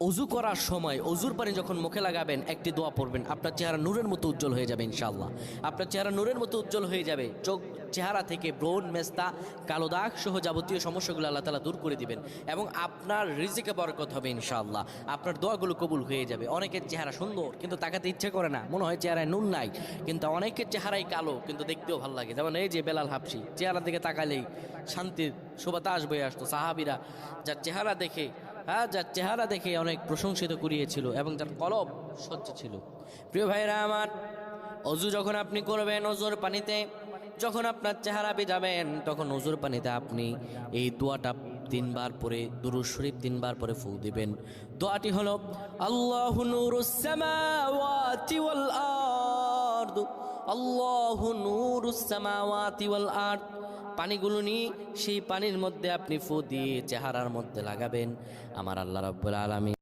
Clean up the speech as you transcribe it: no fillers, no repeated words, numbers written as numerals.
অজু করার সময় অজুর পানি যখন মুখে লাগাবেন একটি দোয়া পড়বেন, আপনার চেহারা নূরের মতো উজ্জ্বল হয়ে যাবে ইনশাআল্লাহ। আপনার চেহারা নূরের মতো উজ্জ্বল হয়ে যাবে, চেহারা থেকে ব্রণ, মেস্তা, কালো দাগ সহ যাবতীয় সমস্যাগুলো আল্লাহ তাআলা দূর করে দিবেন এবং আপনার রিজিকে বরকত হবে ইনশাআল্লাহ। আপনার দোয়াগুলো কবুল হয়ে যাবে। অনেকের চেহারা সুন্দর কিন্তু তাকাতে ইচ্ছে করে না, মনে হয় চেহারায় নুন নাই, কিন্তু অনেকের চেহারাই কালো কিন্তু দেখতেও ভালো লাগে। যেমন এই যে বেলাল হাবশি, চেহারা দিকে তাকালেই শান্তির সুবাতাস বয়ে আসতো। সাহাবীরা যার চেহারা দেখে অনেক প্রশংসিত করিয়েছিল এবং যার কলব স্বচ্ছ ছিল। প্রিয় ভাইরা আমার, অজু যখন আপনি করবেন, অজুর পানিতে যখন আপনার চেহারা ভিজাবেন, তখন অজুর পানিতে আপনি এই দোয়াটা 3 বার পরে, দুরূদ শরীফ 3 বার পরে ফু দিবেন। দোয়াটি হলো আল্লাহু নূরুস সামাওয়াতি ওয়াল আরদ, আল্লাহু নূরুস সামাওয়াতি ওয়াল আরদ। পানিগুলো নিয়ে সেই পানির মধ্যে আপনি ফু দিয়ে চেহারার মধ্যে লাগাবেন। আমার আল্লাহ রাব্বুল আলামিন